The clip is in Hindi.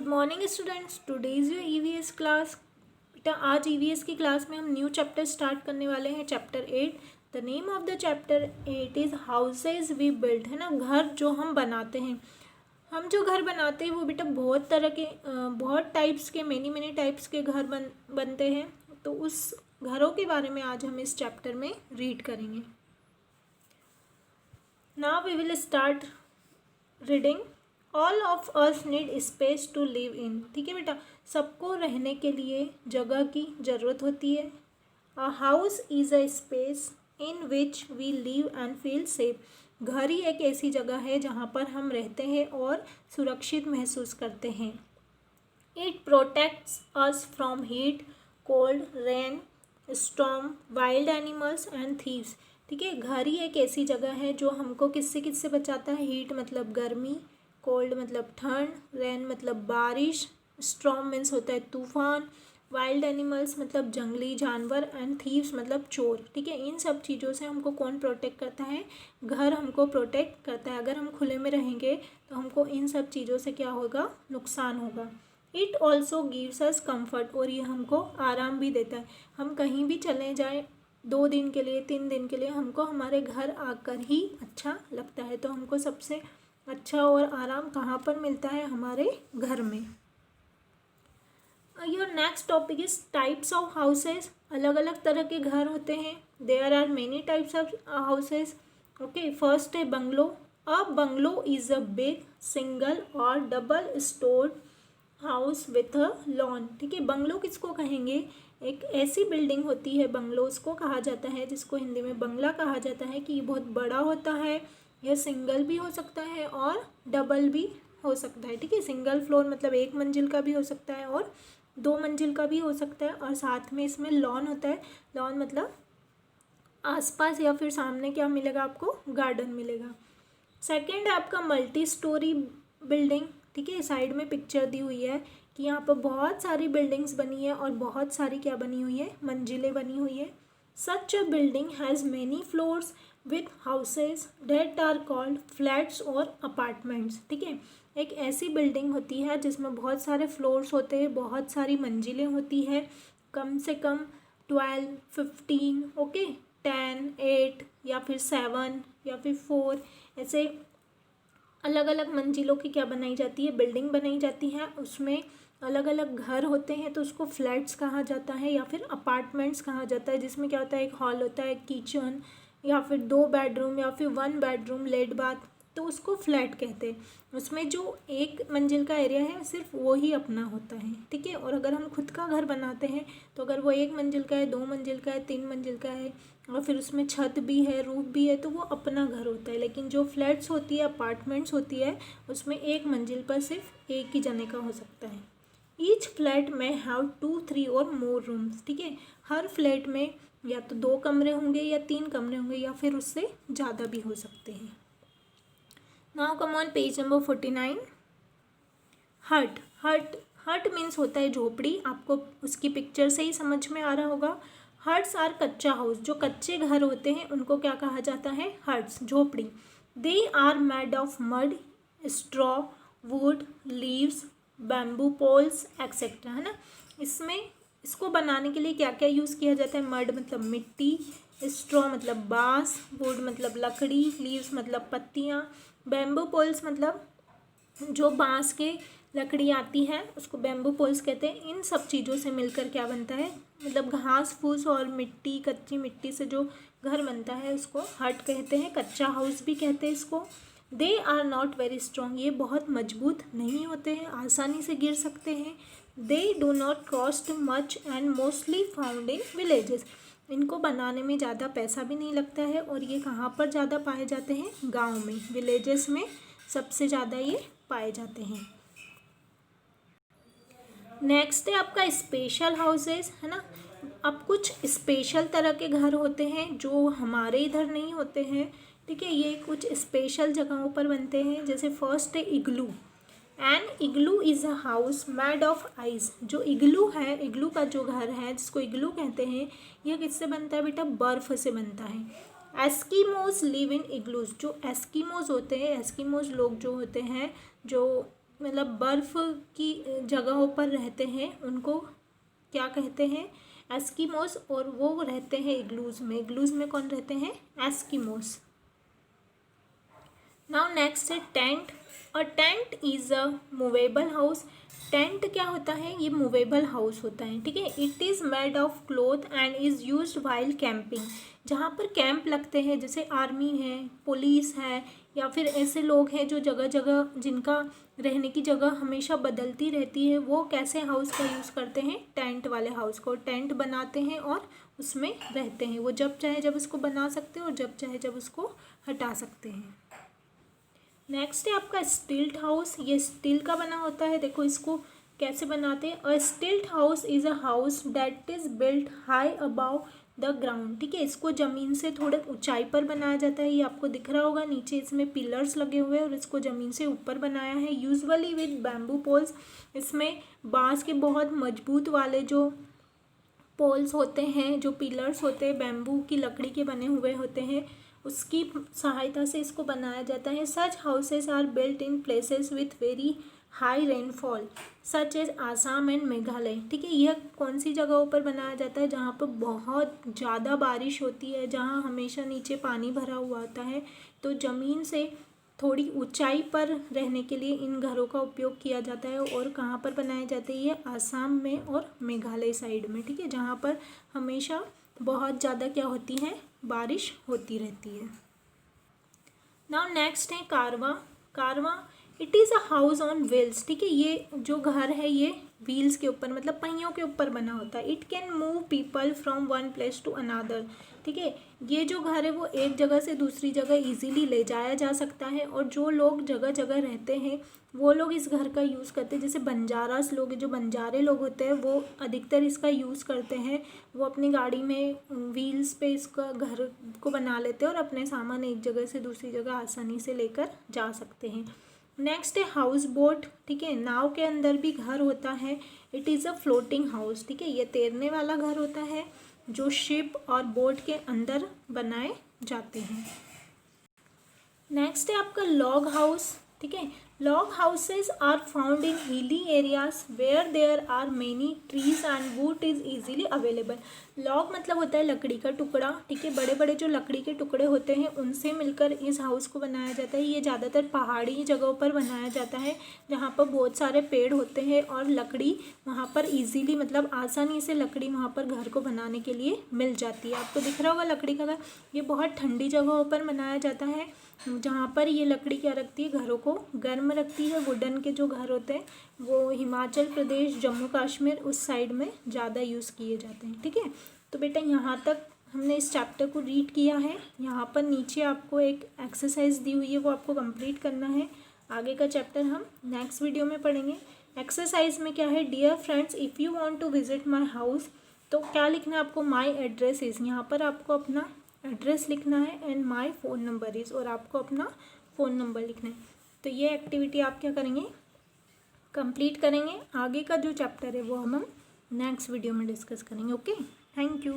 Good morning students, today's your EVS class. बेटा आज ईवीएस की क्लास में हम न्यू चैप्टर स्टार्ट करने वाले हैं, chapter 8। The name of the chapter 8 is houses we build, है ना। घर जो हम बनाते हैं, हम जो घर बनाते हैं वो बेटा बहुत तरह के बहुत टाइप्स के मेनी टाइप्स के घर बनते हैं। तो उस घरों के बारे में आज हम इस चैप्टर में रीड करेंगे। Now we will start reading. All of us need space to live in. ठीक है बेटा, सबको रहने के लिए जगह की ज़रूरत होती है। A house is a space in which we live and feel safe. घर ही एक ऐसी जगह है जहाँ पर हम रहते हैं और सुरक्षित महसूस करते हैं। It protects us from heat, cold, rain, storm, wild animals and thieves. ठीक है, घर ही एक ऐसी जगह है जो हमको किससे बचाता है। हीट मतलब गर्मी, कोल्ड मतलब ठंड, रेन मतलब बारिश, स्टॉर्म मीन्स होता है तूफान, वाइल्ड एनिमल्स मतलब जंगली जानवर एंड थीव्स मतलब चोर। ठीक है, इन सब चीज़ों से हमको कौन प्रोटेक्ट करता है? घर हमको प्रोटेक्ट करता है। अगर हम खुले में रहेंगे तो हमको इन सब चीज़ों से क्या होगा? नुकसान होगा। It also gives us comfort, और ये हमको आराम भी देता है। हम कहीं भी चले जाएं 2 दिन के लिए, 3 दिन के लिए, हमको हमारे घर आकर ही अच्छा लगता है। तो हमको सबसे अच्छा और आराम कहाँ पर मिलता है? हमारे घर में। Your next topic is types of houses. अलग अलग तरह के घर होते हैं। There are many types of houses. Okay, first है bungalow. A bungalow is a big single or double storeyed house with a lawn. ठीक है, बंगलो किसको कहेंगे? एक ऐसी बिल्डिंग होती है, बंगलो उसको कहा जाता है, जिसको हिंदी में बंगला कहा जाता है, कि ये बहुत बड़ा होता है। यह सिंगल भी हो सकता है और डबल भी हो सकता है। ठीक है, सिंगल फ्लोर मतलब 1 मंजिल का भी हो सकता है और 2 मंजिल का भी हो सकता है, और साथ में इसमें लॉन होता है। लॉन मतलब आसपास या फिर सामने क्या मिलेगा आपको? गार्डन मिलेगा। सेकंड है आपका मल्टी स्टोरी बिल्डिंग। ठीक है, साइड में पिक्चर दी हुई है कि यहाँ पर बहुत सारी बिल्डिंग्स बनी है और बहुत सारी क्या बनी हुई है? मंजिलें बनी हुई है। Such a building has many floors with houses that are called flats or apartments. ठीक है, एक ऐसी बिल्डिंग होती है जिसमें बहुत सारे फ्लोर्स होते हैं, बहुत सारी मंजिलें होती है, कम से कम 12, 15, ओके, 10, 8 या फिर 7 या फिर 4, ऐसे अलग अलग मंजिलों की क्या बनाई जाती है? बिल्डिंग बनाई जाती है। उसमें अलग अलग घर होते हैं, तो उसको फ्लैट्स कहा जाता है या फिर अपार्टमेंट्स कहा जाता है, जिसमें क्या होता है? एक हॉल होता है, किचन, या फिर 2 बेडरूम या फिर 1 बेडरूम, लेट बाथ, तो उसको फ्लैट कहते हैं। उसमें जो 1 मंजिल का एरिया है सिर्फ वो ही अपना होता है। ठीक है, और अगर हम खुद का घर बनाते हैं तो अगर वो 1 मंजिल का है, 2 मंजिल का है, 3 मंजिल का है, और फिर उसमें छत भी है, रूफ भी है, तो वो अपना घर होता है। लेकिन जो फ्लैट्स होती है, अपार्टमेंट्स होती है, उसमें 1 मंजिल पर सिर्फ एक ही जने का हो सकता है। ईच फ्लैट में हैव 2, 3 और मोर रूम्स। ठीक है, हर फ्लैट में या तो 2 कमरे होंगे या 3 कमरे होंगे या फिर उससे ज़्यादा भी हो सकते हैं। Now come on page number 49। हट। हट हट मीन्स होता है झोपड़ी। आपको उसकी पिक्चर से ही समझ में आ रहा होगा। हट्स आर कच्चा हाउस। जो कच्चे घर होते हैं उनको क्या कहा जाता है? हट्स, झोपड़ी। They are made of mud, straw, wood, leaves, bamboo poles etcetera, है ना। इसमें इसको बनाने के लिए क्या क्या यूज़ किया जाता है? मड मतलब मिट्टी, स्ट्रॉ मतलब बाँस, वुड मतलब लकड़ी, लीव्स मतलब पत्तियाँ, बैम्बू पोल्स मतलब जो बाँस के लकड़ी आती है उसको बैम्बू पोल्स कहते हैं। इन सब चीज़ों से मिलकर क्या बनता है? मतलब घास फूस और मिट्टी, कच्ची मिट्टी से जो घर बनता है उसको हट कहते हैं, कच्चा हाउस भी कहते हैं इसको। They are not very strong. ये बहुत मजबूत नहीं होते हैं, आसानी से गिर सकते हैं। They do not cost much and mostly found in villages. इनको बनाने में ज़्यादा पैसा भी नहीं लगता है, और ये कहाँ पर ज़्यादा पाए जाते हैं? गाँव में, विलेजेस में सबसे ज़्यादा ये पाए जाते हैं। नेक्स्ट है आपका स्पेशल हाउसेस, है ना। अब कुछ स्पेशल तरह के घर होते हैं जो हमारे इधर नहीं होते हैं। ठीक है, ये कुछ स्पेशल जगहों पर बनते हैं। जैसे फर्स्ट है igloo. An igloo is a house made of ice. जो इग्लू है, इग्लू का जो घर है जिसको इग्लू कहते हैं, यह किससे बनता है बेटा? बर्फ़ से बनता है। Eskimos live in igloos. जो एस्कीमोज होते हैं, एस्कीमोज लोग जो होते हैं, जो मतलब बर्फ़ की जगहों पर रहते हैं उनको क्या कहते हैं, एस्किमोस, और वो रहते हैं इग्लूज में। इग्लूज में कौन रहते हैं, एस्किमोस। नाउ नेक्स्ट है tent. A tent is a movable house. Tent क्या होता है, ये मूवेबल हाउस होता है, ठीक है। It is made of cloth and is used while camping. जहाँ पर कैंप लगते हैं, जैसे आर्मी है, पुलिस है, या फिर ऐसे लोग हैं जो जगह जगह जिनका रहने की जगह हमेशा बदलती रहती है, वो कैसे हाउस का यूज़ करते हैं, टेंट वाले हाउस को। टेंट बनाते हैं और उसमें रहते हैं। वो जब चाहे जब उसको बना सकते हैं और जब चाहे जब उसको हटा सकते हैं। नेक्स्ट है आपका स्टिल्ट हाउस। ये स्टील का बना होता है। देखो इसको कैसे बनाते हैं। A stilt house is a house that is built high above the ground, ठीक है। इसको ज़मीन से थोड़े ऊंचाई पर बनाया जाता है। ये आपको दिख रहा होगा, नीचे इसमें पिलर्स लगे हुए हैं और इसको ज़मीन से ऊपर बनाया है, यूजुअली विद बैम्बू पोल्स। इसमें बांस के बहुत मजबूत वाले जो पोल्स होते हैं, जो पिलर्स होते हैं, बैम्बू की लकड़ी के बने हुए होते हैं, उसकी सहायता से इसको बनाया जाता है। Such houses are built in places with very high rainfall such as Assam and Meghalaya, ठीक है। यह कौन सी जगहों पर बनाया जाता है, जहाँ पर बहुत ज़्यादा बारिश होती है, जहाँ हमेशा नीचे पानी भरा हुआ होता है। तो ज़मीन से थोड़ी ऊंचाई पर रहने के लिए इन घरों का उपयोग किया जाता है। और कहाँ पर बनाए जाते हैं, ये आसाम में और मेघालय साइड में, ठीक है, जहाँ पर हमेशा बहुत ज़्यादा क्या होती है, बारिश होती रहती है। नाउ नेक्स्ट है कारवा। कारवा it is a house on wheels, ठीक है। ये जो घर है ये व्हील्स के ऊपर, मतलब पहियों के ऊपर बना होता है। It can move people from one place to another, ठीक है। ये जो घर है वो एक जगह से दूसरी जगह इजीली ले जाया जा सकता है। और जो लोग जगह जगह रहते हैं वो लोग इस घर का यूज़ करते हैं। जैसे बंजारास लोग, जो बंजारे लोग होते हैं, वो अधिकतर इसका यूज़ करते हैं। वो अपनी गाड़ी में व्हील्स पे इसका घर को बना लेते हैं और अपने सामान एक जगह से दूसरी जगह आसानी से लेकर जा सकते हैं। नेक्स्ट है हाउस बोट, ठीक है। नाव के अंदर भी घर होता है। It is a floating house, ठीक है। ये तैरने वाला घर होता है जो शिप और बोट के अंदर बनाए जाते हैं। नेक्स्ट है आपका लॉग हाउस, ठीक है। Log houses are found in hilly areas where there are many trees and wood is easily available. Log मतलब होता है लकड़ी का टुकड़ा, ठीक है। बड़े बड़े जो लकड़ी के टुकड़े होते हैं उनसे मिलकर इस हाउस को बनाया जाता है। ये ज़्यादातर पहाड़ी जगहों पर बनाया जाता है जहाँ पर बहुत सारे पेड़ होते हैं और लकड़ी वहाँ पर इजीली, मतलब आसानी से लकड़ी वहाँ पर घर को बनाने के लिए मिल जाती है। आपको दिख रहा होगा लकड़ी का घर। ये बहुत ठंडी जगहों पर बनाया जाता है जहाँ पर ये लकड़ी क्या रखती है, घरों को गर्म रखती है। वुडन के जो घर होते हैं वो हिमाचल प्रदेश, जम्मू कश्मीर उस साइड में ज़्यादा यूज़ किए जाते हैं, ठीक है। तो बेटा यहाँ तक हमने इस चैप्टर को रीड किया है। यहाँ पर नीचे आपको एक एक्सरसाइज दी हुई है, वो आपको कंप्लीट करना है। आगे का चैप्टर हम नेक्स्ट वीडियो में पढ़ेंगे। एक्सरसाइज में क्या है, dear friends if you want to visit my house, तो क्या लिखना है आपको, माय एड्रेस इज़, यहाँ पर आपको अपना एड्रेस लिखना है and my phone number is, और आपको अपना फ़ोन नंबर लिखना है। तो ये एक्टिविटी आप क्या करेंगे, कंप्लीट करेंगे। आगे का जो चैप्टर है वो हम नेक्स्ट वीडियो में डिस्कस करेंगे। Okay, thank you.